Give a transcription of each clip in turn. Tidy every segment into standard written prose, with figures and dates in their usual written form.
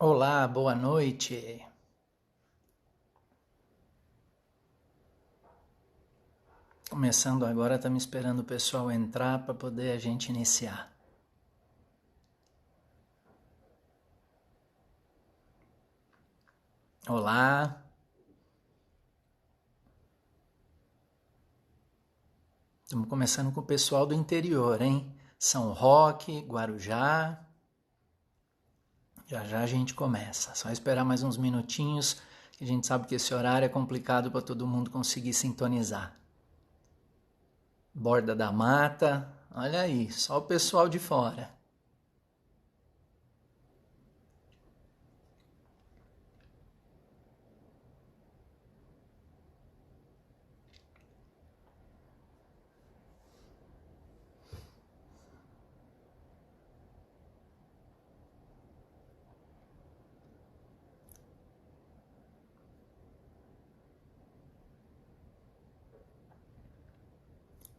Olá, boa noite. Começando agora, tá me esperando o pessoal entrar para poder a gente iniciar. Olá. Estamos começando com o pessoal do interior, hein? São Roque, Guarujá. Já já a gente começa. Só esperar mais uns minutinhos, que a gente sabe que esse horário é complicado para todo mundo conseguir sintonizar. Borda da Mata, olha aí, só o pessoal de fora.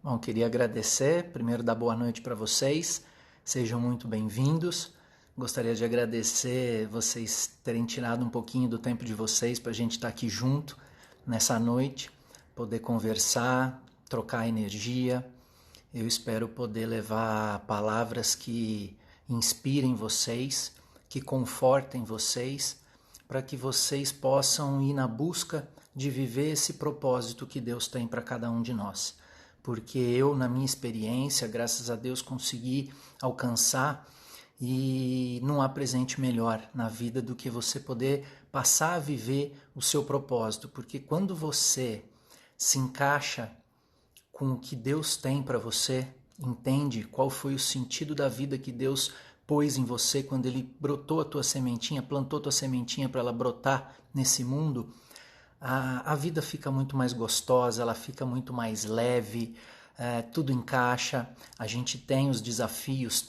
Bom, queria agradecer, primeiro dar boa noite para vocês, sejam muito bem-vindos. Gostaria de agradecer vocês terem tirado um pouquinho do tempo de vocês para a gente estar aqui junto nessa noite, poder conversar, trocar energia. Eu espero poder levar palavras que inspirem vocês, que confortem vocês, para que vocês possam ir na busca de viver esse propósito que Deus tem para cada um de nós. Porque eu, na minha experiência, graças a Deus, consegui alcançar e não há presente melhor na vida do que você poder passar a viver o seu propósito. Porque quando você se encaixa com o que Deus tem para você, entende qual foi o sentido da vida que Deus pôs em você quando Ele brotou a tua sementinha, plantou a tua sementinha para ela brotar nesse mundo, a vida fica muito mais gostosa, ela fica muito mais leve, tudo encaixa, a gente tem os desafios,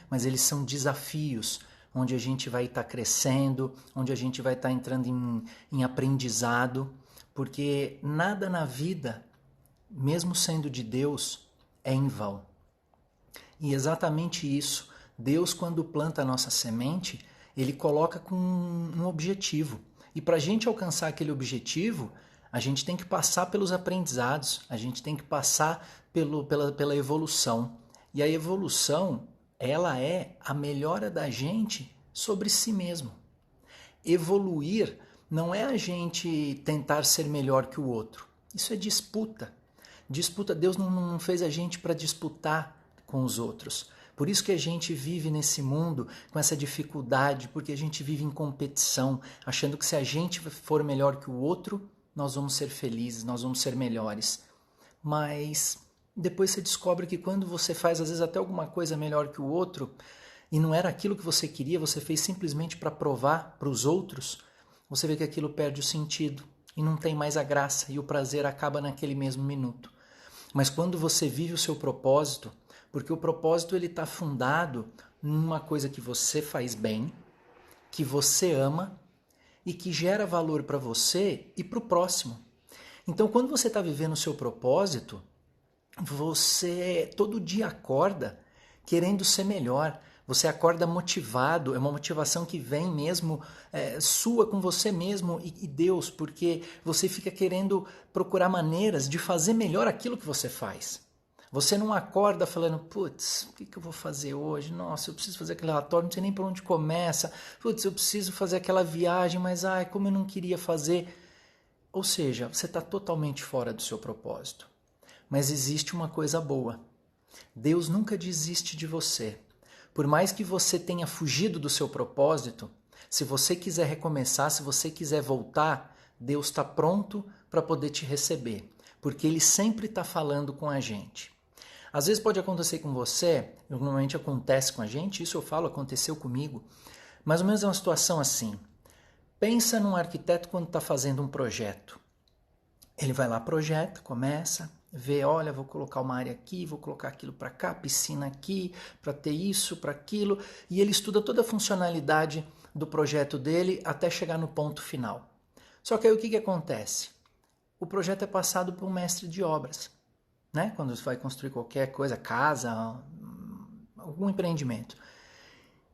mas eles são desafios onde a gente vai estar crescendo, onde a gente vai estar entrando em aprendizado, porque nada na vida, mesmo sendo de Deus, é em vão. E exatamente isso, Deus, quando planta a nossa semente, Ele coloca com um objetivo. E para a gente alcançar aquele objetivo, a gente tem que passar pelos aprendizados, a gente tem que passar pela evolução. E a evolução, ela é a melhora da gente sobre si mesmo. Evoluir não é a gente tentar ser melhor que o outro. Isso é disputa. Disputa, Deus não fez a gente para disputar com os outros. Por isso que a gente vive nesse mundo com essa dificuldade, porque a gente vive em competição, achando que se a gente for melhor que o outro, nós vamos ser felizes, nós vamos ser melhores. Mas depois você descobre que quando você faz, às vezes, até alguma coisa melhor que o outro, e não era aquilo que você queria, você fez simplesmente para provar para os outros, você vê que aquilo perde o sentido e não tem mais a graça, e o prazer acaba naquele mesmo minuto. Mas quando você vive o seu propósito, porque o propósito ele está fundado numa coisa que você faz bem, que você ama e que gera valor para você e para o próximo. Então, quando você está vivendo o seu propósito, você todo dia acorda querendo ser melhor. Você acorda motivado, é uma motivação que vem mesmo sua com você mesmo e Deus, porque você fica querendo procurar maneiras de fazer melhor aquilo que você faz. Você não acorda falando, putz, o que eu vou fazer hoje? Nossa, eu preciso fazer aquele relatório, não sei nem por onde começa. Putz, eu preciso fazer aquela viagem, mas ai, como eu não queria fazer. Ou seja, você está totalmente fora do seu propósito. Mas existe uma coisa boa. Deus nunca desiste de você. Por mais que você tenha fugido do seu propósito, se você quiser recomeçar, se você quiser voltar, Deus está pronto para poder te receber, porque Ele sempre está falando com a gente. Às vezes pode acontecer com você, normalmente acontece com a gente, isso eu falo, aconteceu comigo, mais ou menos é uma situação assim. Pensa num arquiteto quando está fazendo um projeto. Ele vai lá, projeta, começa, vê, olha, vou colocar uma área aqui, vou colocar aquilo para cá, piscina aqui, para ter isso, para aquilo, e ele estuda toda a funcionalidade do projeto dele até chegar no ponto final. Só que aí o que acontece? O projeto é passado por um mestre de obras, né? Quando você vai construir qualquer coisa, casa, algum empreendimento.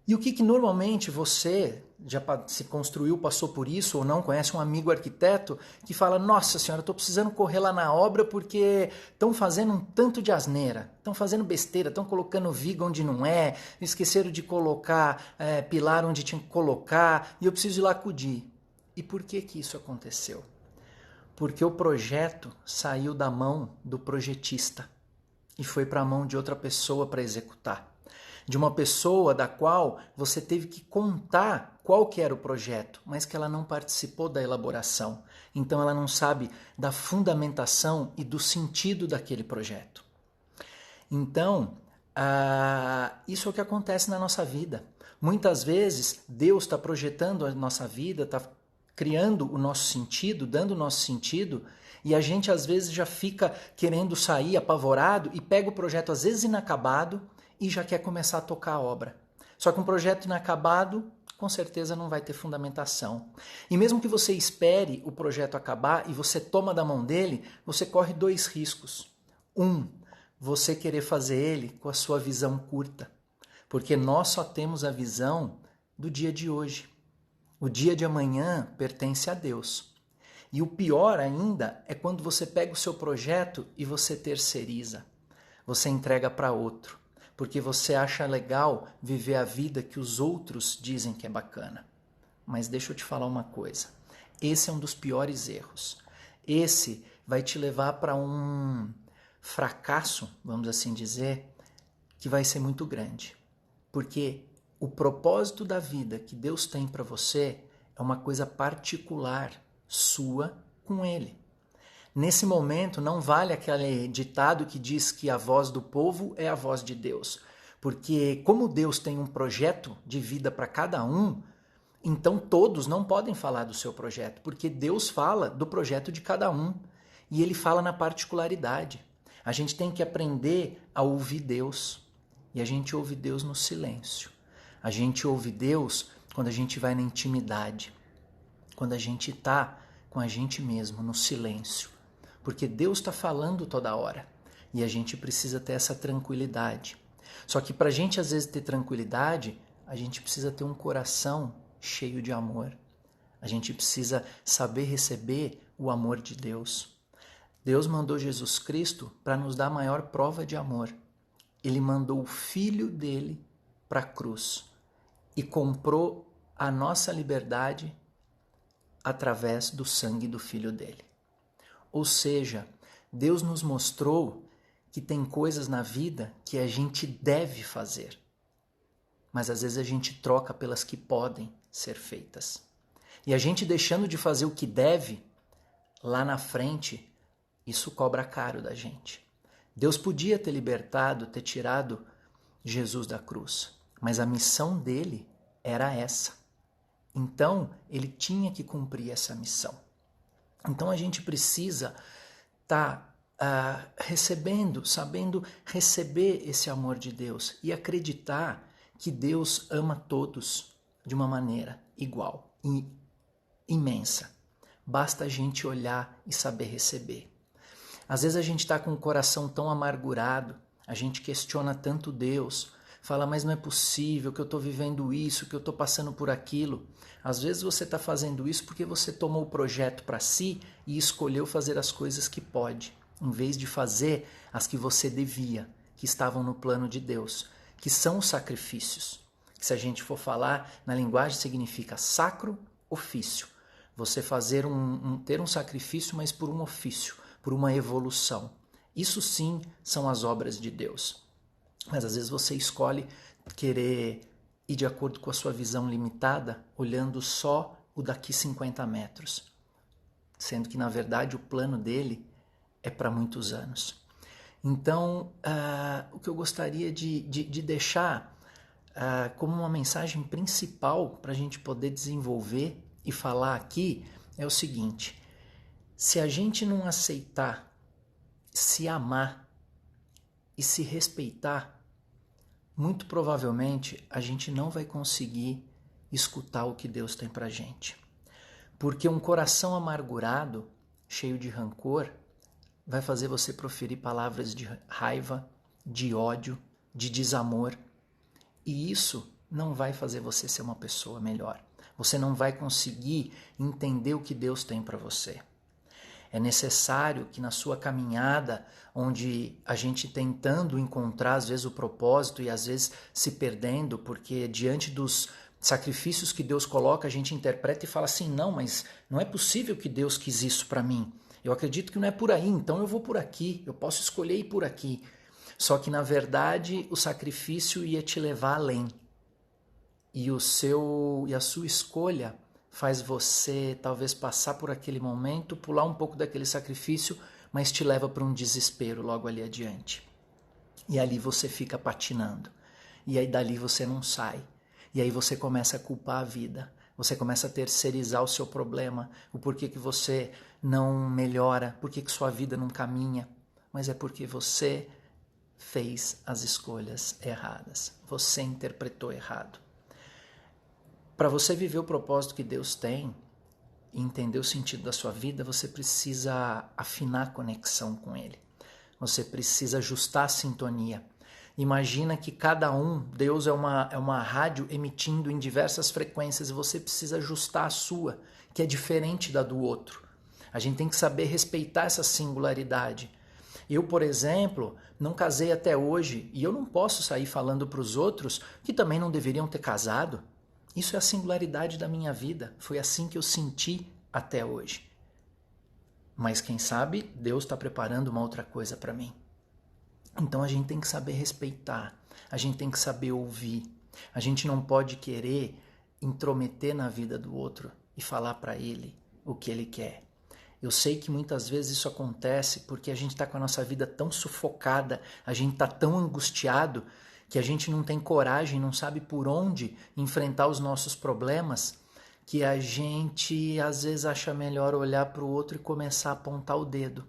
E o que normalmente você já se construiu, passou por isso ou não, conhece um amigo arquiteto que fala, nossa senhora, estou precisando correr lá na obra porque estão fazendo um tanto de asneira, estão fazendo besteira, estão colocando viga onde não é, esqueceram de colocar pilar onde tinha que colocar e eu preciso ir lá acudir. E por que isso aconteceu? Porque o projeto saiu da mão do projetista e foi para a mão de outra pessoa para executar. De uma pessoa da qual você teve que contar qual que era o projeto, mas que ela não participou da elaboração. Então ela não sabe da fundamentação e do sentido daquele projeto. Então, isso é o que acontece na nossa vida. Muitas vezes Deus está projetando a nossa vida, está criando o nosso sentido, dando o nosso sentido, e a gente às vezes já fica querendo sair apavorado e pega o projeto às vezes inacabado e já quer começar a tocar a obra. Só que um projeto inacabado, com certeza não vai ter fundamentação. E mesmo que você espere o projeto acabar e você toma da mão dele, você corre dois riscos. Você querer fazer ele com a sua visão curta, porque nós só temos a visão do dia de hoje. O dia de amanhã pertence a Deus. E o pior ainda é quando você pega o seu projeto e você terceiriza. Você entrega para outro, porque você acha legal viver a vida que os outros dizem que é bacana. Mas deixa eu te falar uma coisa. Esse é um dos piores erros. Esse vai te levar para um fracasso, vamos assim dizer, que vai ser muito grande. Porque o propósito da vida que Deus tem para você é uma coisa particular, sua com Ele. Nesse momento não vale aquele ditado que diz que a voz do povo é a voz de Deus. Porque como Deus tem um projeto de vida para cada um, então todos não podem falar do seu projeto, porque Deus fala do projeto de cada um e Ele fala na particularidade. A gente tem que aprender a ouvir Deus e a gente ouve Deus no silêncio. A gente ouve Deus quando a gente vai na intimidade, quando a gente está com a gente mesmo, no silêncio. Porque Deus está falando toda hora e a gente precisa ter essa tranquilidade. Só que para a gente às vezes ter tranquilidade, a gente precisa ter um coração cheio de amor. A gente precisa saber receber o amor de Deus. Deus mandou Jesus Cristo para nos dar a maior prova de amor. Ele mandou o Filho dele para a cruz e comprou a nossa liberdade através do sangue do Filho dele. Ou seja, Deus nos mostrou que tem coisas na vida que a gente deve fazer, mas às vezes a gente troca pelas que podem ser feitas. E a gente deixando de fazer o que deve, lá na frente, isso cobra caro da gente. Deus podia ter libertado, ter tirado Jesus da cruz, mas a missão dele era essa. Então, ele tinha que cumprir essa missão. Então, a gente precisa estar recebendo, sabendo receber esse amor de Deus e acreditar que Deus ama todos de uma maneira igual e imensa. Basta a gente olhar e saber receber. Às vezes a gente está com o coração tão amargurado, a gente questiona tanto Deus, fala, mas não é possível que eu estou vivendo isso, que eu estou passando por aquilo. Às vezes você está fazendo isso porque você tomou o projeto para si e escolheu fazer as coisas que pode, em vez de fazer as que você devia, que estavam no plano de Deus, que são os sacrifícios. Que se a gente for falar na linguagem significa sacro ofício. Você fazer ter um sacrifício, mas por um ofício, por uma evolução. Isso sim são as obras de Deus. Mas às vezes você escolhe querer ir de acordo com a sua visão limitada, olhando só o daqui 50 metros. Sendo que, na verdade, o plano dele é para muitos anos. Então, o que eu gostaria de deixar como uma mensagem principal para a gente poder desenvolver e falar aqui é o seguinte: se a gente não aceitar, se amar e se respeitar, muito provavelmente a gente não vai conseguir escutar o que Deus tem pra gente. Porque um coração amargurado, cheio de rancor, vai fazer você proferir palavras de raiva, de ódio, de desamor. E isso não vai fazer você ser uma pessoa melhor. Você não vai conseguir entender o que Deus tem para você. É necessário que na sua caminhada, onde a gente tentando encontrar às vezes o propósito e às vezes se perdendo, porque diante dos sacrifícios que Deus coloca, a gente interpreta e fala assim, não, mas não é possível que Deus quis isso para mim. Eu acredito que não é por aí, então eu vou por aqui, eu posso escolher ir por aqui. Só que na verdade o sacrifício ia te levar além. E a sua escolha faz você talvez passar por aquele momento, pular um pouco daquele sacrifício, mas te leva para um desespero logo ali adiante. E ali você fica patinando. E aí dali você não sai. E aí você começa a culpar a vida. Você começa a terceirizar o seu problema, o porquê que você não melhora, porquê que sua vida não caminha. Mas é porque você fez as escolhas erradas. Você interpretou errado. Para você viver o propósito que Deus tem e entender o sentido da sua vida, você precisa afinar a conexão com Ele. Você precisa ajustar a sintonia. Imagina que cada um, Deus é uma rádio emitindo em diversas frequências e você precisa ajustar a sua, que é diferente da do outro. A gente tem que saber respeitar essa singularidade. Eu, por exemplo, não casei até hoje e eu não posso sair falando para os outros que também não deveriam ter casado. Isso é a singularidade da minha vida. Foi assim que eu senti até hoje. Mas quem sabe Deus está preparando uma outra coisa para mim. Então a gente tem que saber respeitar. A gente tem que saber ouvir. A gente não pode querer intrometer na vida do outro e falar para ele o que ele quer. Eu sei que muitas vezes isso acontece porque a gente está com a nossa vida tão sufocada, a gente está tão angustiado que a gente não tem coragem, não sabe por onde enfrentar os nossos problemas, que a gente às vezes acha melhor olhar para o outro e começar a apontar o dedo.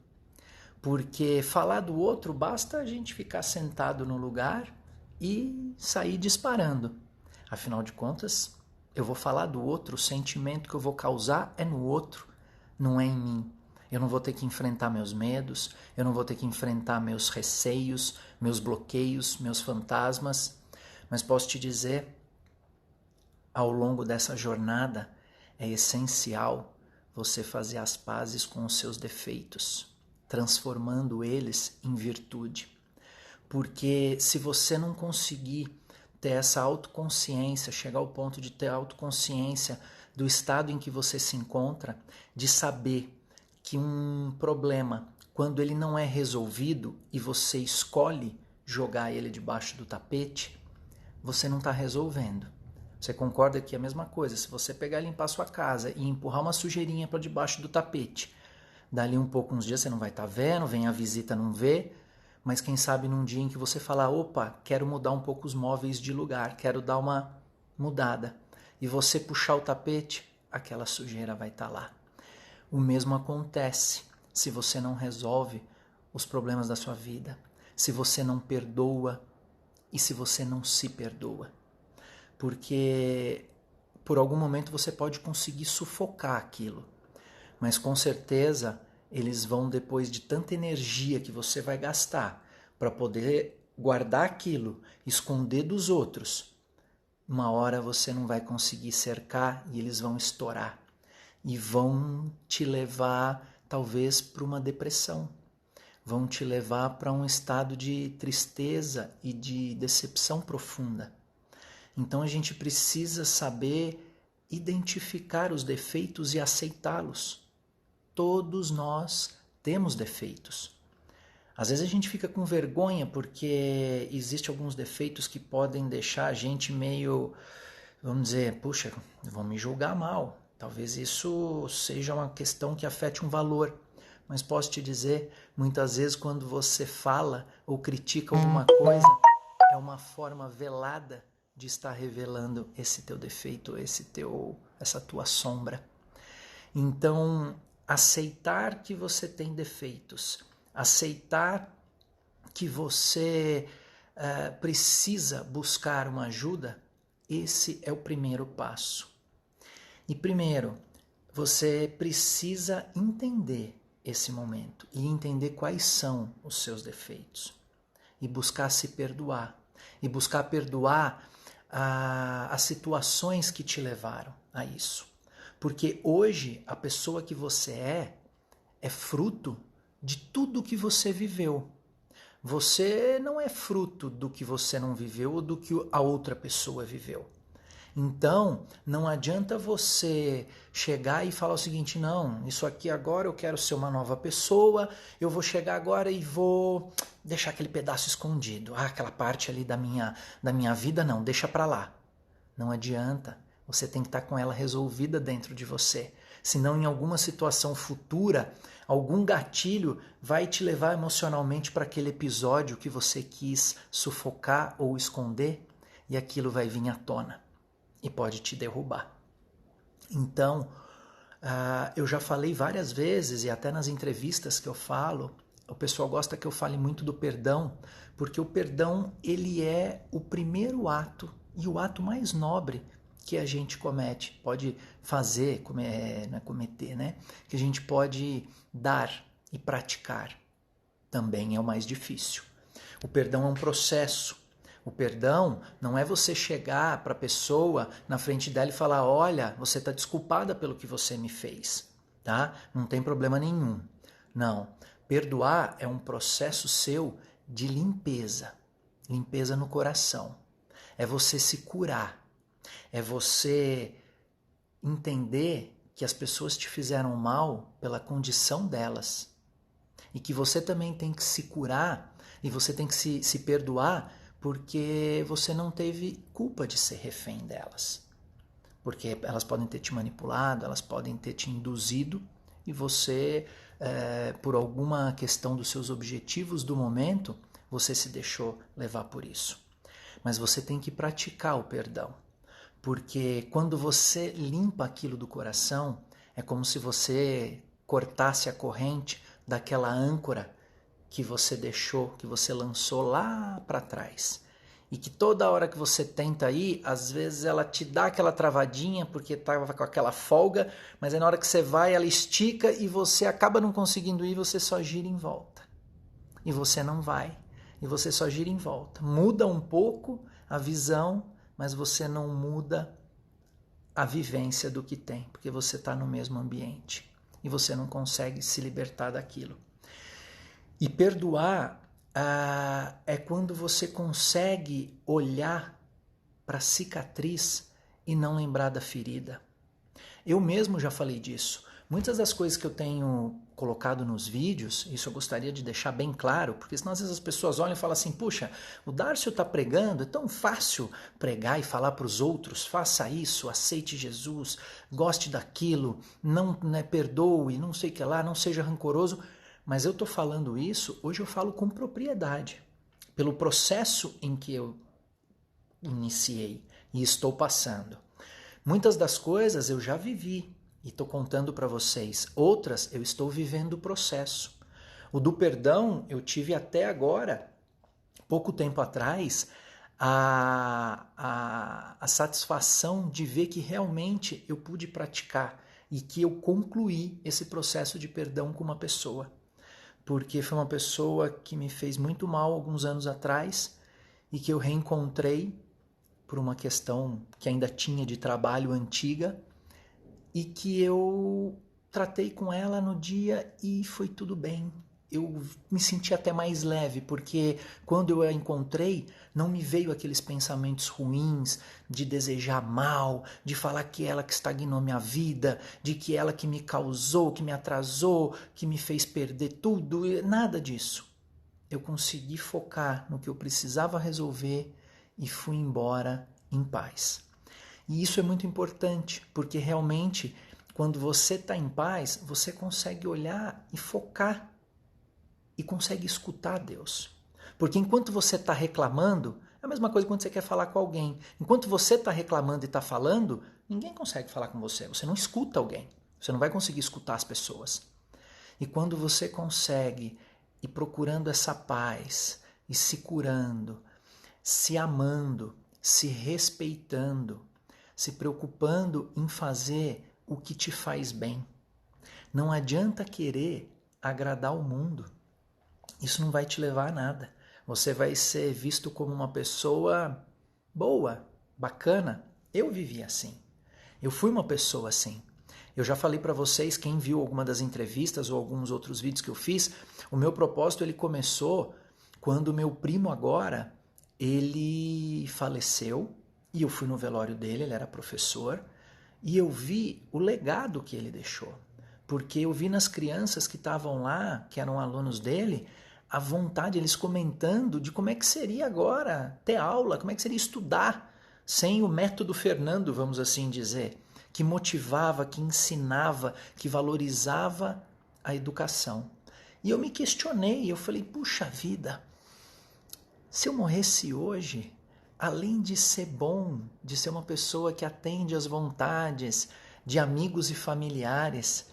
Porque falar do outro basta a gente ficar sentado no lugar e sair disparando. Afinal de contas, eu vou falar do outro, o sentimento que eu vou causar é no outro, não é em mim. Eu não vou ter que enfrentar meus medos, eu não vou ter que enfrentar meus receios, meus bloqueios, meus fantasmas. Mas posso te dizer, ao longo dessa jornada, é essencial você fazer as pazes com os seus defeitos, transformando eles em virtude. Porque se você não conseguir ter essa autoconsciência, chegar ao ponto de ter autoconsciência do estado em que você se encontra, de saber que um problema, quando ele não é resolvido e você escolhe jogar ele debaixo do tapete, você não está resolvendo. Você concorda que é a mesma coisa? Se você pegar e limpar a sua casa e empurrar uma sujeirinha para debaixo do tapete, dali um pouco, uns dias você não vai estar vendo, vem a visita, não vê, mas quem sabe num dia em que você falar, opa, quero mudar um pouco os móveis de lugar, quero dar uma mudada, e você puxar o tapete, aquela sujeira vai estar lá. O mesmo acontece se você não resolve os problemas da sua vida, se você não perdoa e se você não se perdoa. Porque por algum momento você pode conseguir sufocar aquilo, mas com certeza eles vão, depois de tanta energia que você vai gastar para poder guardar aquilo, esconder dos outros, uma hora você não vai conseguir cercar e eles vão estourar e vão te levar talvez para uma depressão, vão te levar para um estado de tristeza e de decepção profunda. Então a gente precisa saber identificar os defeitos e aceitá-los. Todos nós temos defeitos. Às vezes a gente fica com vergonha porque existem alguns defeitos que podem deixar a gente meio, vamos dizer, puxa, vão me julgar mal. Talvez isso seja uma questão que afete um valor. Mas posso te dizer, muitas vezes quando você fala ou critica alguma coisa, é uma forma velada de estar revelando esse teu defeito, essa tua sombra. Então, aceitar que você tem defeitos, aceitar que você precisa buscar uma ajuda, esse é o primeiro passo. E primeiro, você precisa entender esse momento e entender quais são os seus defeitos e buscar se perdoar. E buscar perdoar as situações que te levaram a isso. Porque hoje a pessoa que você é fruto de tudo que você viveu. Você não é fruto do que você não viveu ou do que a outra pessoa viveu. Então, não adianta você chegar e falar o seguinte, não, isso aqui agora eu quero ser uma nova pessoa, eu vou chegar agora e vou deixar aquele pedaço escondido. Aquela parte ali da minha vida, não, deixa pra lá. Não adianta, você tem que estar com ela resolvida dentro de você. Senão, em alguma situação futura, algum gatilho vai te levar emocionalmente para aquele episódio que você quis sufocar ou esconder e aquilo vai vir à tona e pode te derrubar. Então, eu já falei várias vezes e até nas entrevistas que eu falo, o pessoal gosta que eu fale muito do perdão, porque o perdão ele é o primeiro ato e o ato mais nobre que a gente comete, pode fazer, não é cometer, né? Que a gente pode dar e praticar. Também é o mais difícil. O perdão é um processo. O perdão não é você chegar para a pessoa na frente dela e falar, olha, você está desculpada pelo que você me fez, tá? Não tem problema nenhum. Não. Perdoar é um processo seu de limpeza. Limpeza no coração. É você se curar. É você entender que as pessoas te fizeram mal pela condição delas. E que você também tem que se curar e você tem que se perdoar porque você não teve culpa de ser refém delas. Porque elas podem ter te manipulado, elas podem ter te induzido e você, por alguma questão dos seus objetivos do momento, você se deixou levar por isso. Mas você tem que praticar o perdão. Porque quando você limpa aquilo do coração, é como se você cortasse a corrente daquela âncora que você deixou, que você lançou lá para trás. E que toda hora que você tenta ir, às vezes ela te dá aquela travadinha porque estava com aquela folga, mas aí na hora que você vai, ela estica e você acaba não conseguindo ir, você só gira em volta. E você não vai, e você só gira em volta. Muda um pouco a visão, mas você não muda a vivência do que tem, porque você está no mesmo ambiente e você não consegue se libertar daquilo. E perdoar é quando você consegue olhar para a cicatriz e não lembrar da ferida. Eu mesmo já falei disso. Muitas das coisas que eu tenho colocado nos vídeos, isso eu gostaria de deixar bem claro, porque senão às vezes as pessoas olham e falam assim, puxa, o Darcio está pregando, é tão fácil pregar e falar para os outros, faça isso, aceite Jesus, goste daquilo, não perdoe, não sei o que lá, não seja rancoroso. Mas eu estou falando isso, hoje eu falo com propriedade, pelo processo em que eu iniciei e estou passando. Muitas das coisas eu já vivi e estou contando para vocês, outras eu estou vivendo o processo. O do perdão eu tive até agora, pouco tempo atrás, a satisfação de ver que realmente eu pude praticar e que eu concluí esse processo de perdão com uma pessoa. Porque foi uma pessoa que me fez muito mal alguns anos atrás e que eu reencontrei por uma questão que ainda tinha de trabalho antiga e que eu tratei com ela no dia e foi tudo bem. Eu me senti até mais leve, porque quando eu a encontrei, não me veio aqueles pensamentos ruins de desejar mal, de falar que ela que estagnou minha vida, de que ela que me causou, que me atrasou, que me fez perder tudo, nada disso. Eu consegui focar no que eu precisava resolver e fui embora em paz. E isso é muito importante, porque realmente, quando você está em paz, você consegue olhar e focar e consegue escutar Deus. Porque enquanto você está reclamando, é a mesma coisa quando você quer falar com alguém. Enquanto você está reclamando e está falando, ninguém consegue falar com você. Você não escuta alguém. Você não vai conseguir escutar as pessoas. E quando você consegue ir procurando essa paz, e se curando, se amando, se respeitando, se preocupando em fazer o que te faz bem. Não adianta querer agradar o mundo. Isso não vai te levar a nada. Você vai ser visto como uma pessoa boa, bacana, eu vivi assim. Eu fui uma pessoa assim. Eu já falei para vocês, quem viu alguma das entrevistas ou alguns outros vídeos que eu fiz, o meu propósito ele começou quando o meu primo agora, ele faleceu e eu fui no velório dele, ele era professor, e eu vi o legado que ele deixou. Porque eu vi nas crianças que estavam lá, que eram alunos dele, a vontade, eles comentando de como é que seria agora ter aula, como é que seria estudar sem o método Fernando, vamos assim dizer, que motivava, que ensinava, que valorizava a educação. E eu me questionei, eu falei, puxa vida, se eu morresse hoje, além de ser bom, de ser uma pessoa que atende às vontades de amigos e familiares,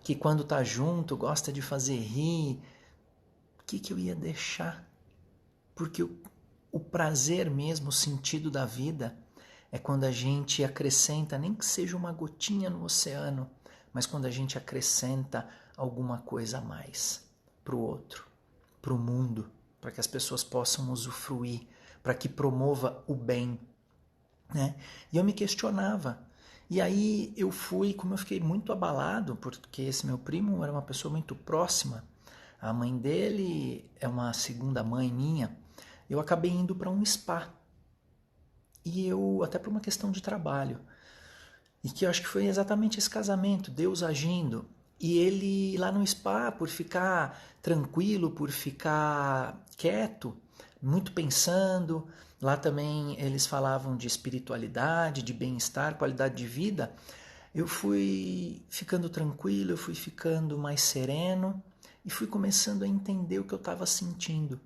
que quando está junto gosta de fazer rir, o que eu ia deixar? Porque o prazer mesmo, o sentido da vida, é quando a gente acrescenta, nem que seja uma gotinha no oceano, mas quando a gente acrescenta alguma coisa a mais para o outro, para o mundo, para que as pessoas possam usufruir, para que promova o bem, né? E eu me questionava. E aí eu fui, como eu fiquei muito abalado, porque esse meu primo era uma pessoa muito próxima, a mãe dele é uma segunda mãe minha, eu acabei indo para um spa. E eu, até por uma questão de trabalho, e que eu acho que foi exatamente esse casamento, Deus agindo. E ele lá no spa, por ficar tranquilo, por ficar quieto, muito pensando, lá também eles falavam de espiritualidade, de bem-estar, qualidade de vida. Eu fui ficando tranquilo, eu fui ficando mais sereno e fui começando a entender o que eu estava sentindo.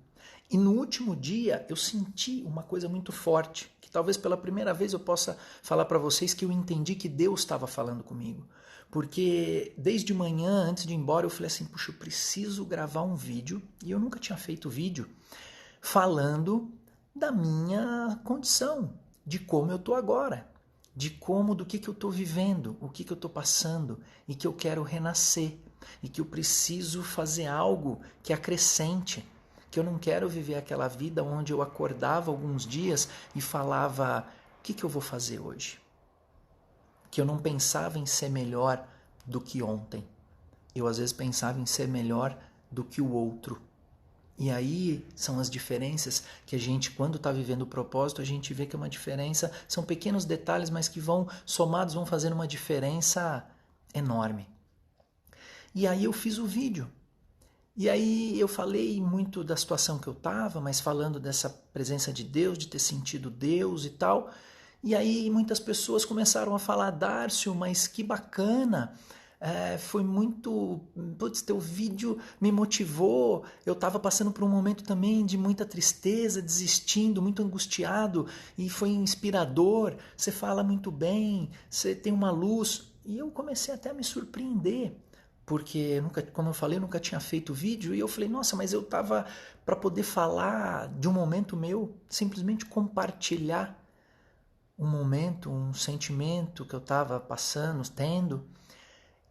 E no último dia eu senti uma coisa muito forte, que talvez pela primeira vez eu possa falar para vocês que eu entendi que Deus estava falando comigo. Porque desde manhã, antes de ir embora, eu falei assim, puxa, eu preciso gravar um vídeo, e eu nunca tinha feito vídeo, falando da minha condição, de como eu estou agora, de como, do que eu estou vivendo, o que eu estou passando, e que eu quero renascer, e que eu preciso fazer algo que acrescente, que eu não quero viver aquela vida onde eu acordava alguns dias e falava, o que eu vou fazer hoje? Que eu não pensava em ser melhor do que ontem. Eu às vezes pensava em ser melhor do que o outro. E aí são as diferenças que a gente, quando está vivendo o propósito, a gente vê que é uma diferença, são pequenos detalhes, mas que vão somados, vão fazendo uma diferença enorme. E aí eu fiz o vídeo. E aí eu falei muito da situação que eu estava, mas falando dessa presença de Deus, de ter sentido Deus e tal. E aí muitas pessoas começaram a falar, Dárcio, mas que bacana, foi muito, putz, teu vídeo me motivou, eu estava passando por um momento também de muita tristeza, desistindo, muito angustiado, e foi inspirador, você fala muito bem, você tem uma luz. E eu comecei até a me surpreender, porque, nunca, como eu falei, eu nunca tinha feito vídeo, e eu falei, nossa, mas eu estava para poder falar de um momento meu, simplesmente compartilhar um momento, um sentimento que eu estava passando, tendo,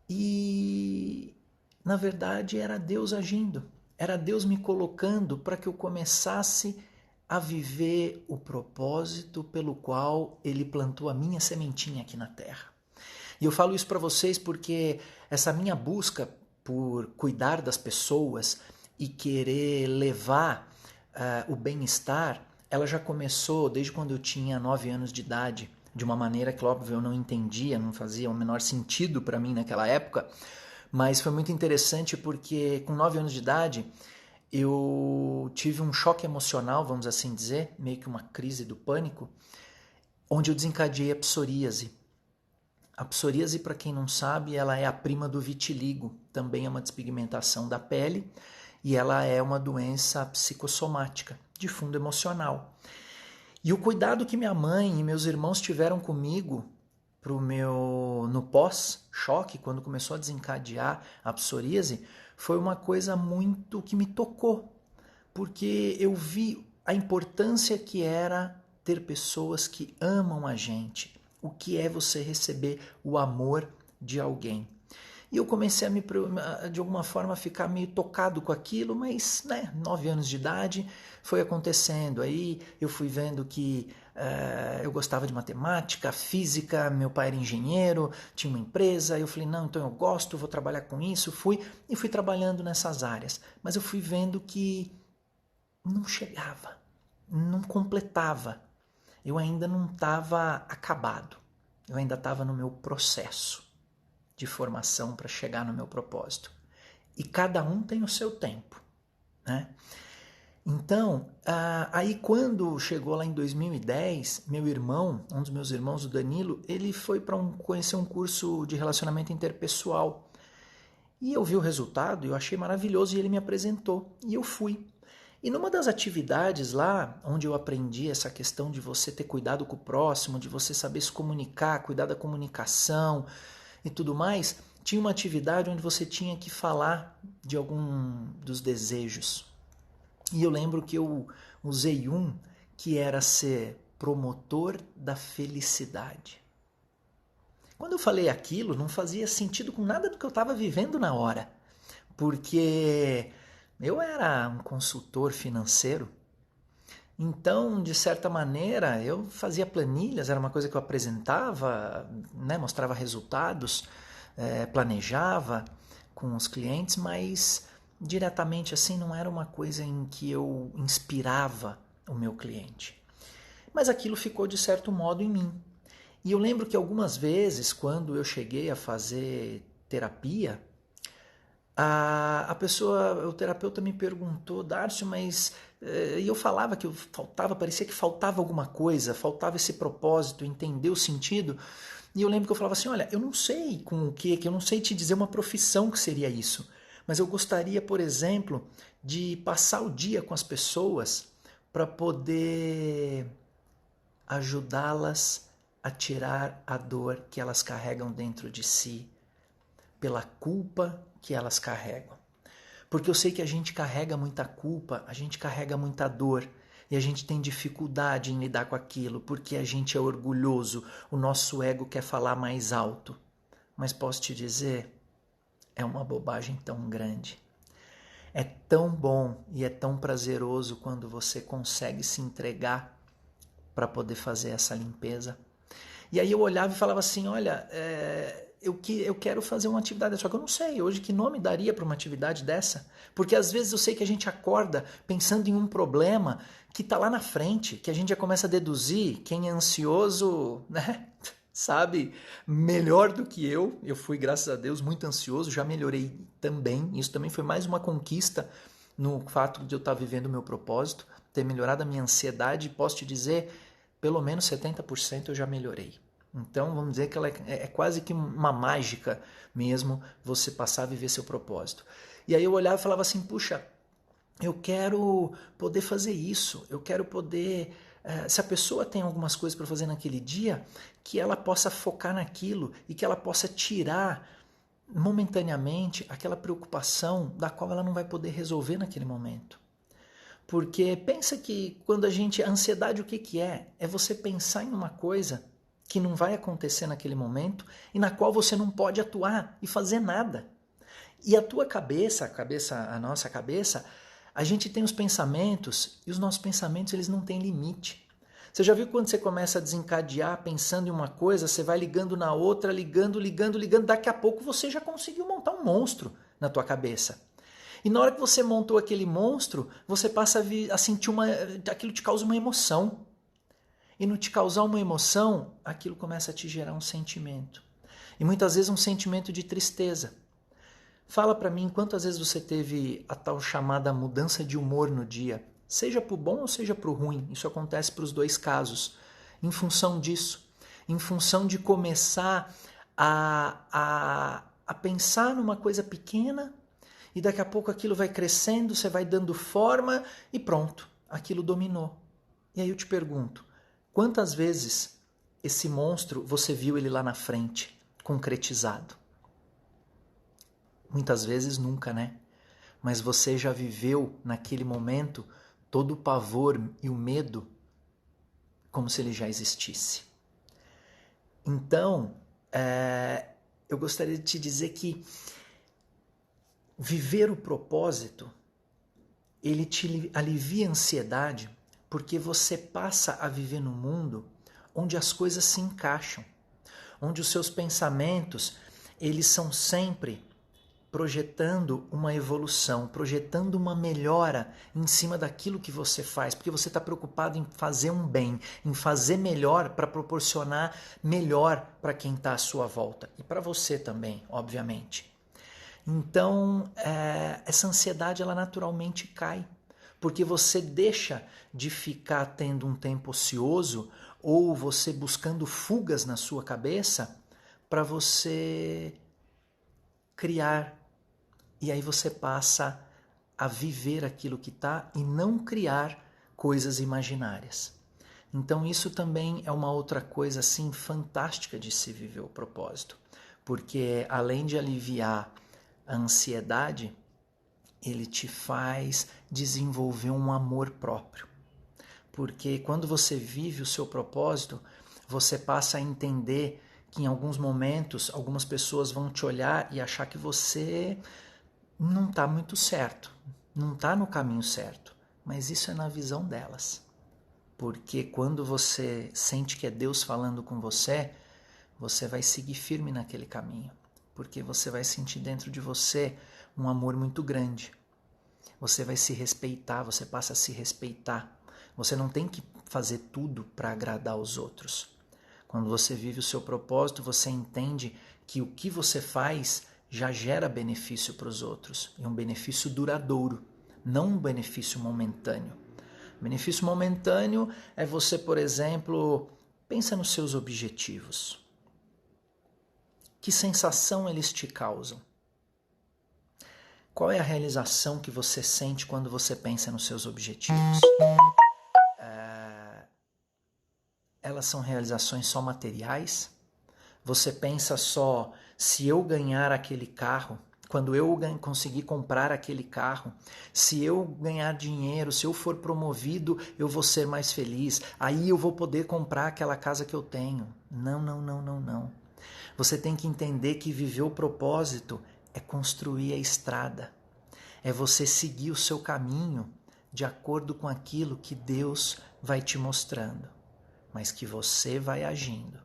e na verdade era Deus agindo, era Deus me colocando para que eu começasse a viver o propósito pelo qual Ele plantou a minha sementinha aqui na Terra. E eu falo isso para vocês porque essa minha busca por cuidar das pessoas e querer levar o bem-estar, ela já começou desde quando eu tinha 9 anos de idade, de uma maneira que, óbvio, eu não entendia, não fazia o menor sentido para mim naquela época, mas foi muito interessante porque com 9 anos de idade eu tive um choque emocional, vamos assim dizer, meio que uma crise do pânico, onde eu desencadeei a psoríase. A psoríase, para quem não sabe, ela é a prima do vitiligo, também é uma despigmentação da pele e ela é uma doença psicossomática, de fundo emocional. E o cuidado que minha mãe e meus irmãos tiveram comigo no pós-choque, quando começou a desencadear a psoríase, foi uma coisa muito que me tocou, porque eu vi a importância que era ter pessoas que amam a gente, o que é você receber o amor de alguém. E eu comecei de alguma forma, a ficar meio tocado com aquilo, mas, 9 anos de idade foi acontecendo. Aí eu fui vendo que eu gostava de matemática, física, meu pai era engenheiro, tinha uma empresa, eu falei, não, então eu gosto, vou trabalhar com isso, fui trabalhando nessas áreas. Mas eu fui vendo que não chegava, não completava. Eu ainda não estava acabado, eu ainda estava no meu processo de formação para chegar no meu propósito. E cada um tem o seu tempo, né? Então, aí quando chegou lá em 2010, meu irmão, um dos meus irmãos, o Danilo, ele foi para conhecer um curso de relacionamento interpessoal. E eu vi o resultado, eu achei maravilhoso e ele me apresentou. E eu fui. E numa das atividades lá, onde eu aprendi essa questão de você ter cuidado com o próximo, de você saber se comunicar, cuidar da comunicação e tudo mais, tinha uma atividade onde você tinha que falar de algum dos desejos. E eu lembro que eu usei um que era ser promotor da felicidade. Quando eu falei aquilo, não fazia sentido com nada do que eu estava vivendo na hora, porque eu era um consultor financeiro, então, de certa maneira, eu fazia planilhas, era uma coisa que eu apresentava, né, mostrava resultados, planejava com os clientes, mas diretamente assim não era uma coisa em que eu inspirava o meu cliente. Mas aquilo ficou de certo modo em mim. E eu lembro que algumas vezes, quando eu cheguei a fazer terapia, a pessoa, o terapeuta me perguntou, Darcio, mas... E eu falava que parecia que faltava alguma coisa, faltava esse propósito, entender o sentido. E eu lembro que eu falava assim, olha, eu não sei com o que eu não sei te dizer uma profissão que seria isso, mas eu gostaria, por exemplo, de passar o dia com as pessoas para poder ajudá-las a tirar a dor que elas carregam dentro de si, pela culpa que elas carregam. Porque eu sei que a gente carrega muita culpa, a gente carrega muita dor e a gente tem dificuldade em lidar com aquilo porque a gente é orgulhoso, o nosso ego quer falar mais alto. Mas posso te dizer, é uma bobagem tão grande. É tão bom e é tão prazeroso quando você consegue se entregar para poder fazer essa limpeza. E aí eu olhava e falava assim, olha, eu quero fazer uma atividade, só que eu não sei hoje que nome daria para uma atividade dessa, porque às vezes eu sei que a gente acorda pensando em um problema que está lá na frente, que a gente já começa a deduzir, quem é ansioso, né, sabe melhor do que eu fui, graças a Deus, muito ansioso, já melhorei também, isso também foi mais uma conquista no fato de eu estar vivendo o meu propósito, ter melhorado a minha ansiedade, posso te dizer, pelo menos 70% eu já melhorei. Então, vamos dizer que ela é quase que uma mágica mesmo você passar a viver seu propósito. E aí eu olhava e falava assim, puxa, eu quero poder fazer isso, eu quero poder... Se a pessoa tem algumas coisas para fazer naquele dia, que ela possa focar naquilo e que ela possa tirar momentaneamente aquela preocupação da qual ela não vai poder resolver naquele momento. Porque pensa que quando a gente... A ansiedade o que é? É você pensar em uma coisa que não vai acontecer naquele momento e na qual você não pode atuar e fazer nada. E a tua cabeça, a nossa cabeça, a gente tem os pensamentos e os nossos pensamentos eles não têm limite. Você já viu quando você começa a desencadear pensando em uma coisa, você vai ligando na outra, ligando, daqui a pouco você já conseguiu montar um monstro na tua cabeça. E na hora que você montou aquele monstro, você passa a sentir aquilo te causa uma emoção. E no te causar uma emoção, aquilo começa a te gerar um sentimento. E muitas vezes um sentimento de tristeza. Fala para mim quantas vezes você teve a tal chamada mudança de humor no dia, seja para o bom ou seja para o ruim. Isso acontece para os dois casos. Em função disso, em função de começar a pensar numa coisa pequena e daqui a pouco aquilo vai crescendo, você vai dando forma e pronto, aquilo dominou. E aí eu te pergunto, quantas vezes esse monstro você viu ele lá na frente, concretizado? Muitas vezes nunca, né? Mas você já viveu naquele momento todo o pavor e o medo como se ele já existisse. Então, eu gostaria de te dizer que viver o propósito, ele te alivia a ansiedade, Porque você passa a viver num mundo onde as coisas se encaixam, onde os seus pensamentos, eles são sempre projetando uma evolução, projetando uma melhora em cima daquilo que você faz, porque você está preocupado em fazer um bem, em fazer melhor para proporcionar melhor para quem está à sua volta e para você também, obviamente. Então, essa ansiedade ela naturalmente cai, porque você deixa de ficar tendo um tempo ocioso ou você buscando fugas na sua cabeça para você criar. E aí você passa a viver aquilo que está e não criar coisas imaginárias. Então isso também é uma outra coisa assim fantástica de se viver o propósito, porque além de aliviar a ansiedade, ele te faz desenvolver um amor próprio. Porque quando você vive o seu propósito, você passa a entender que em alguns momentos algumas pessoas vão te olhar e achar que você não está muito certo, não está no caminho certo, mas isso é na visão delas. Porque quando você sente que é Deus falando com você, você vai seguir firme naquele caminho, porque você vai sentir dentro de você um amor muito grande. Você vai se respeitar, você passa a se respeitar. Você não tem que fazer tudo para agradar os outros. Quando você vive o seu propósito, você entende que o que você faz já gera benefício para os outros, e um benefício duradouro, não um benefício momentâneo. Benefício momentâneo é você, por exemplo, pensa nos seus objetivos. Que sensação eles te causam? Qual é a realização que você sente quando você pensa nos seus objetivos? Elas são realizações só materiais? Você pensa só, se eu ganhar aquele carro, quando eu conseguir comprar aquele carro, se eu ganhar dinheiro, se eu for promovido, eu vou ser mais feliz, aí eu vou poder comprar aquela casa que eu tenho. Não, não, não, não, não. Você tem que entender que viver o propósito é construir a estrada, é você seguir o seu caminho de acordo com aquilo que Deus vai te mostrando, mas que você vai agindo.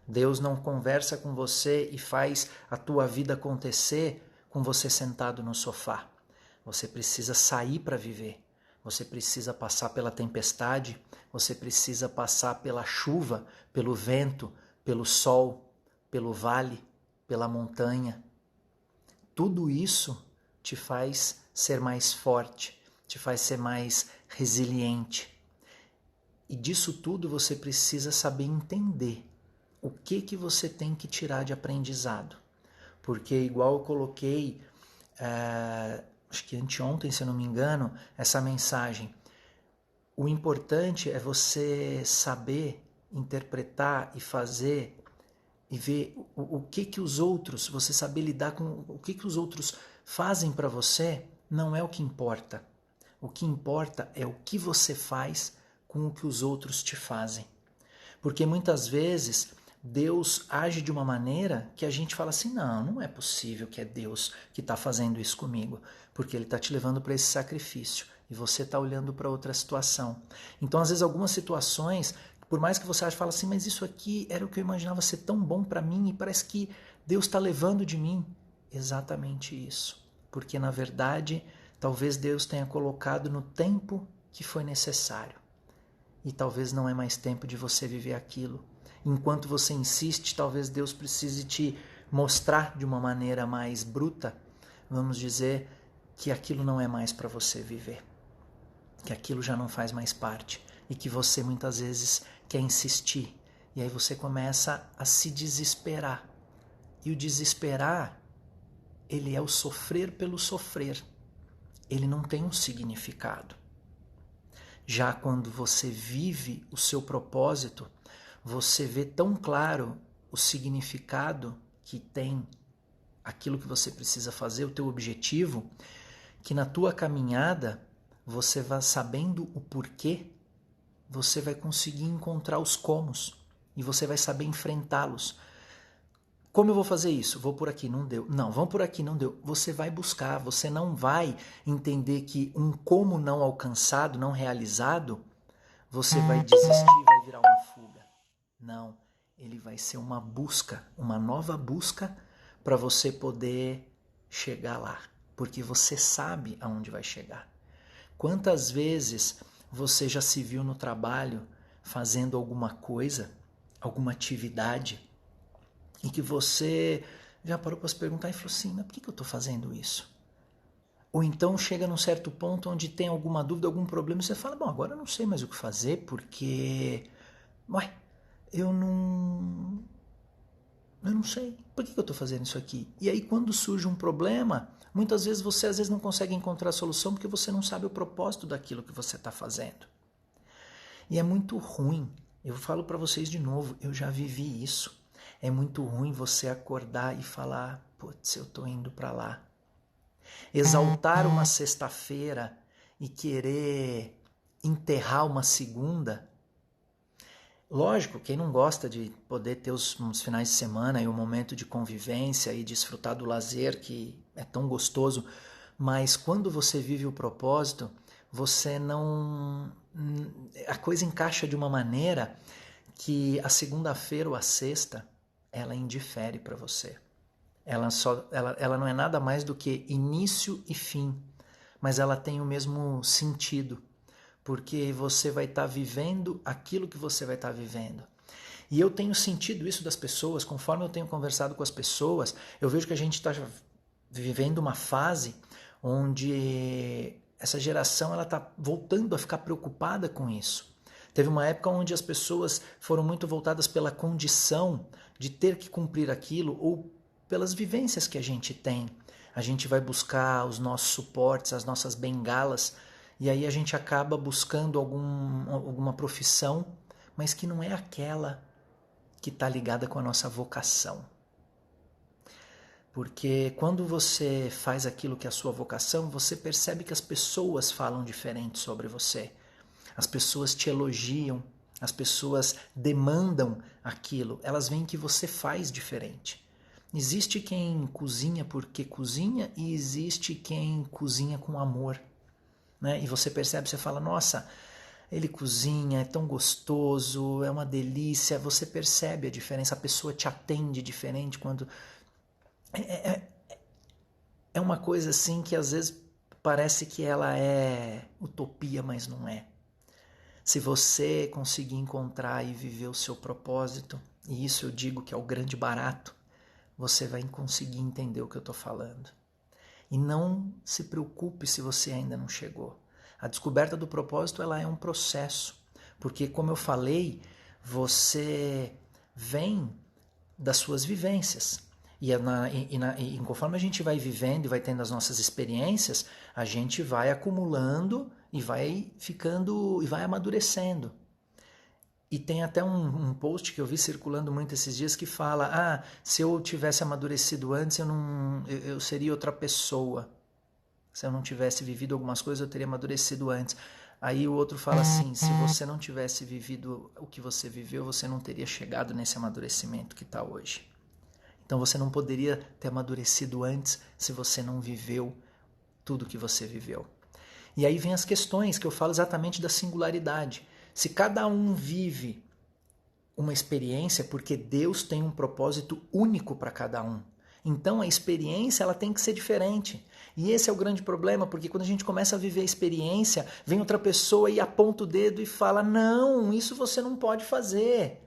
Deus não conversa com você e faz a tua vida acontecer com você sentado no sofá. Você precisa sair para viver. Você precisa passar pela tempestade, você precisa passar pela chuva, pelo vento, pelo sol, pelo vale, pela montanha. Tudo isso te faz ser mais forte, te faz ser mais resiliente. E disso tudo você precisa saber entender o que você tem que tirar de aprendizado. Porque igual eu coloquei, acho que anteontem, se eu não me engano, essa mensagem. O importante é você saber interpretar e fazer e ver o que os outros, você saber lidar com o que os outros fazem para você, não é o que importa. O que importa é o que você faz com o que os outros te fazem. Porque muitas vezes Deus age de uma maneira que a gente fala assim, não é possível que é Deus que está fazendo isso comigo, porque Ele está te levando para esse sacrifício e você está olhando para outra situação. Então, às vezes, algumas situações, por mais que você ache, fala assim, mas isso aqui era o que eu imaginava ser tão bom para mim e parece que Deus está levando de mim. Exatamente isso. Porque, na verdade, talvez Deus tenha colocado no tempo que foi necessário. E talvez não é mais tempo de você viver aquilo. Enquanto você insiste, talvez Deus precise te mostrar de uma maneira mais bruta, vamos dizer, que aquilo não é mais para você viver. Que aquilo já não faz mais parte. E que você muitas vezes quer insistir. E aí você começa a se desesperar. E o desesperar, ele é o sofrer pelo sofrer. Ele não tem um significado. Já quando você vive o seu propósito, você vê tão claro o significado que tem aquilo que você precisa fazer, o teu objetivo, que na tua caminhada, você vai sabendo o porquê, você vai conseguir encontrar os comos e você vai saber enfrentá-los. Como eu vou fazer isso? Vou por aqui, não deu. Não, vamos por aqui, não deu. Você vai buscar, você não vai entender que um como não alcançado, não realizado, você vai desistir e vai virar uma fuga. Não, ele vai ser uma busca, uma nova busca para você poder chegar lá, porque você sabe aonde vai chegar. Quantas vezes você já se viu no trabalho fazendo alguma coisa, alguma atividade, e que você já parou para se perguntar e falou assim, mas por que eu estou fazendo isso? Ou então chega num certo ponto onde tem alguma dúvida, algum problema, e você fala, bom, agora eu não sei mais o que fazer, porque, ué, eu não sei, por que eu estou fazendo isso aqui? E aí quando surge um problema, muitas vezes você não consegue encontrar a solução porque você não sabe o propósito daquilo que você está fazendo. E é muito ruim, eu falo para vocês de novo, eu já vivi isso. É muito ruim você acordar e falar, putz, eu estou indo para lá. Exaltar uma sexta-feira e querer enterrar uma segunda. Lógico, quem não gosta de poder ter uns finais de semana e um momento de convivência e desfrutar do lazer que é tão gostoso, mas quando você vive o propósito, você não... A coisa encaixa de uma maneira que a segunda-feira ou a sexta, ela indifere para você. Ela não é nada mais do que início e fim, mas ela tem o mesmo sentido, porque você vai estar vivendo aquilo que você vai estar vivendo. E eu tenho sentido isso das pessoas, conforme eu tenho conversado com as pessoas, eu vejo que a gente está vivendo uma fase onde essa geração ela está voltando a ficar preocupada com isso. Teve uma época onde as pessoas foram muito voltadas pela condição de ter que cumprir aquilo ou pelas vivências que a gente tem. A gente vai buscar os nossos suportes, as nossas bengalas, e aí a gente acaba buscando alguma profissão, mas que não é aquela que está ligada com a nossa vocação. Porque quando você faz aquilo que é a sua vocação, você percebe que as pessoas falam diferente sobre você. As pessoas te elogiam, as pessoas demandam aquilo, elas veem que você faz diferente. Existe quem cozinha porque cozinha e existe quem cozinha com amor. Né? E você percebe, você fala, nossa, ele cozinha, é tão gostoso, é uma delícia. Você percebe a diferença, a pessoa te atende diferente quando... É uma coisa assim que às vezes parece que ela é utopia, mas não é. Se você conseguir encontrar e viver o seu propósito, e isso eu digo que é o grande barato, você vai conseguir entender o que eu estou falando. E não se preocupe se você ainda não chegou. A descoberta do propósito ela é um processo, porque como eu falei, você vem das suas vivências. E conforme a gente vai vivendo e vai tendo as nossas experiências, a gente vai acumulando e vai ficando e vai amadurecendo. E tem até um post que eu vi circulando muito esses dias que fala: se eu tivesse amadurecido antes, eu seria outra pessoa. Se eu não tivesse vivido algumas coisas, eu teria amadurecido antes. Aí o outro fala assim: se você não tivesse vivido o que você viveu, você não teria chegado nesse amadurecimento que está hoje. Então você não poderia ter amadurecido antes se você não viveu tudo que você viveu. E aí vem as questões que eu falo exatamente da singularidade. Se cada um vive uma experiência, porque Deus tem um propósito único para cada um. Então a experiência ela tem que ser diferente. E esse é o grande problema, porque quando a gente começa a viver a experiência, vem outra pessoa e aponta o dedo e fala: não, isso você não pode fazer.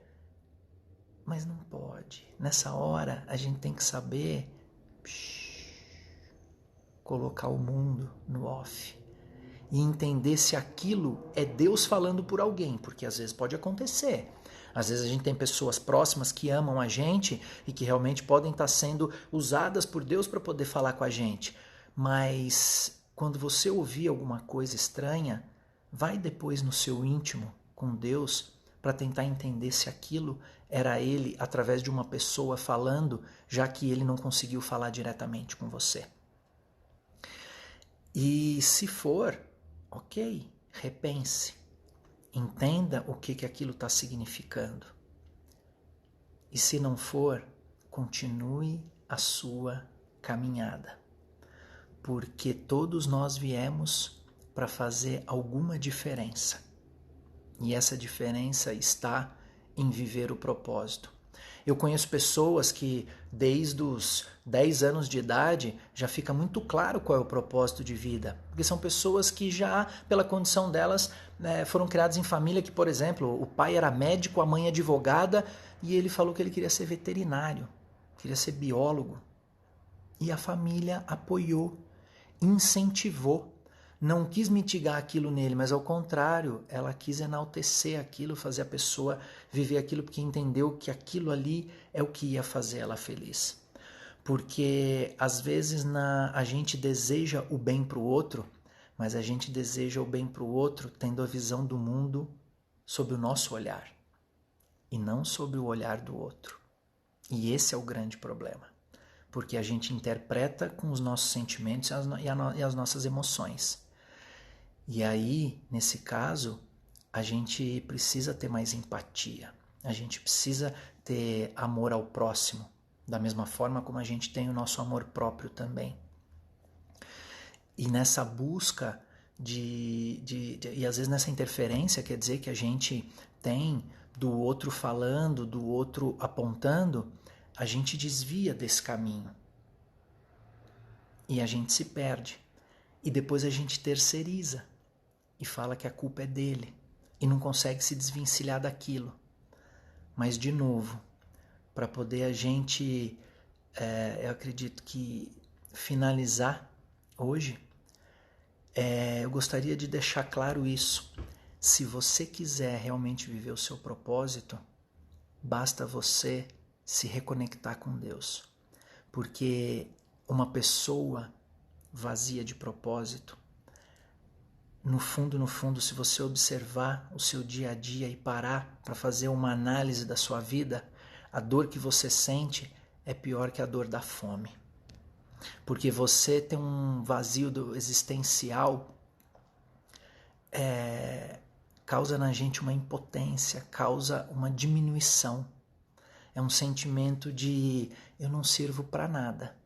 Mas não pode. Nessa hora a gente tem que saber colocar o mundo no off e entender se aquilo é Deus falando por alguém, porque às vezes pode acontecer. Às vezes a gente tem pessoas próximas que amam a gente e que realmente podem estar sendo usadas por Deus para poder falar com a gente. Mas quando você ouvir alguma coisa estranha, vai depois no seu íntimo com Deus para tentar entender se aquilo era Ele através de uma pessoa falando, já que Ele não conseguiu falar diretamente com você. E se for, ok, repense. Entenda o que aquilo está significando. E se não for, continue a sua caminhada. Porque todos nós viemos para fazer alguma diferença. E essa diferença está em viver o propósito. Eu conheço pessoas que desde os 10 anos de idade já fica muito claro qual é o propósito de vida. Porque são pessoas que já, pela condição delas, foram criadas em família que, por exemplo, o pai era médico, a mãe advogada, e ele falou que ele queria ser veterinário, queria ser biólogo. E a família apoiou, incentivou. Não quis mitigar aquilo nele, mas ao contrário, ela quis enaltecer aquilo, fazer a pessoa viver aquilo porque entendeu que aquilo ali é o que ia fazer ela feliz. Porque às vezes a gente deseja o bem para o outro, mas a gente deseja o bem para o outro tendo a visão do mundo sob o nosso olhar e não sob o olhar do outro. E esse é o grande problema, porque a gente interpreta com os nossos sentimentos e as nossas emoções. E aí, nesse caso, a gente precisa ter mais empatia, a gente precisa ter amor ao próximo, da mesma forma como a gente tem o nosso amor próprio também. E nessa busca e às vezes nessa interferência, quer dizer que a gente tem do outro falando, do outro apontando, a gente desvia desse caminho. E a gente se perde. E depois a gente terceiriza. E fala que a culpa é dele e não consegue se desvencilhar daquilo. Mas, de novo, para poder a gente, eu acredito que finalizar hoje, eu gostaria de deixar claro isso. Se você quiser realmente viver o seu propósito, basta você se reconectar com Deus. Porque uma pessoa vazia de propósito, no fundo, se você observar o seu dia a dia e parar para fazer uma análise da sua vida, a dor que você sente é pior que a dor da fome. Porque você tem um vazio existencial, causa na gente uma impotência, causa uma diminuição. É um sentimento de eu não sirvo para nada.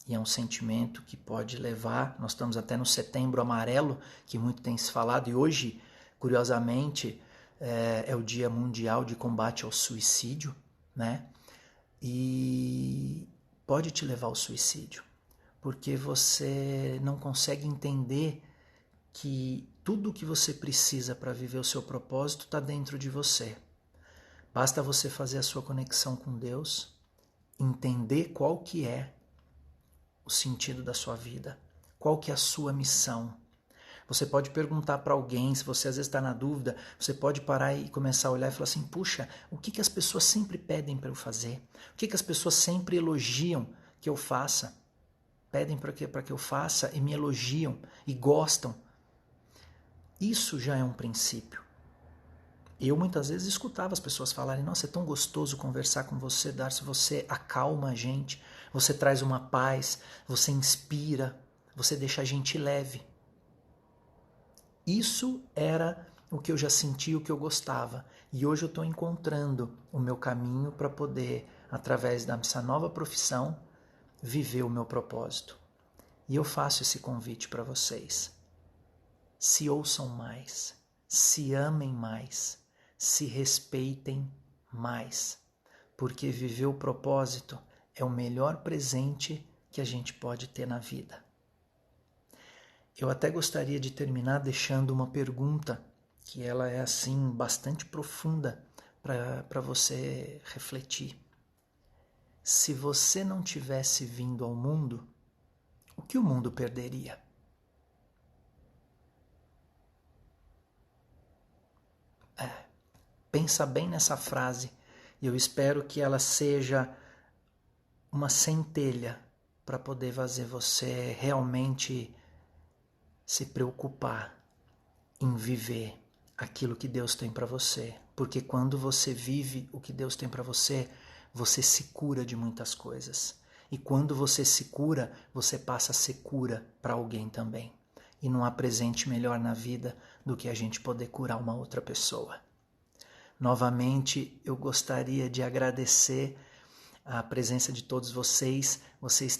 E é um sentimento que pode levar, nós estamos até no Setembro Amarelo, que muito tem se falado, e hoje, curiosamente, é o Dia Mundial de Combate ao Suicídio, né? E pode te levar ao suicídio, porque você não consegue entender que tudo o que você precisa para viver o seu propósito está dentro de você. Basta você fazer a sua conexão com Deus, entender qual que é o sentido da sua vida, qual que é a sua missão. Você pode perguntar para alguém, se você às vezes está na dúvida, você pode parar e começar a olhar e falar assim, puxa, o que as pessoas sempre pedem para eu fazer? O que as pessoas sempre elogiam que eu faça? Pedem para que eu faça e me elogiam e gostam. Isso já é um princípio. Eu muitas vezes escutava as pessoas falarem, nossa, é tão gostoso conversar com você, Darcy, você acalma a gente, você traz uma paz, você inspira, você deixa a gente leve. Isso era o que eu já sentia, o que eu gostava. E hoje eu estou encontrando o meu caminho para poder, através dessa nova profissão, viver o meu propósito. E eu faço esse convite para vocês. Se ouçam mais, se amem mais, se respeitem mais, porque viver o propósito é o melhor presente que a gente pode ter na vida. Eu até gostaria de terminar deixando uma pergunta, que ela é assim bastante profunda para você refletir. Se você não tivesse vindo ao mundo, o que o mundo perderia? Pensa bem nessa frase e eu espero que ela seja uma centelha para poder fazer você realmente se preocupar em viver aquilo que Deus tem para você. Porque quando você vive o que Deus tem para você, você se cura de muitas coisas. E quando você se cura, você passa a ser cura para alguém também. E não há presente melhor na vida do que a gente poder curar uma outra pessoa. Novamente, eu gostaria de agradecer a presença de todos vocês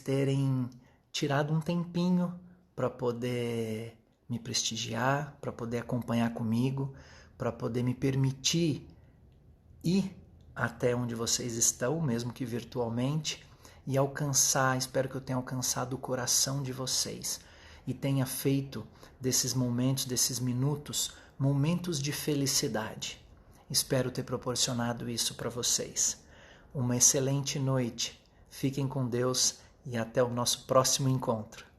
terem tirado um tempinho para poder me prestigiar, para poder acompanhar comigo, para poder me permitir ir até onde vocês estão, mesmo que virtualmente, e alcançar, espero que eu tenha alcançado o coração de vocês e tenha feito desses momentos, desses minutos, momentos de felicidade. Espero ter proporcionado isso para vocês. Uma excelente noite, fiquem com Deus e até o nosso próximo encontro.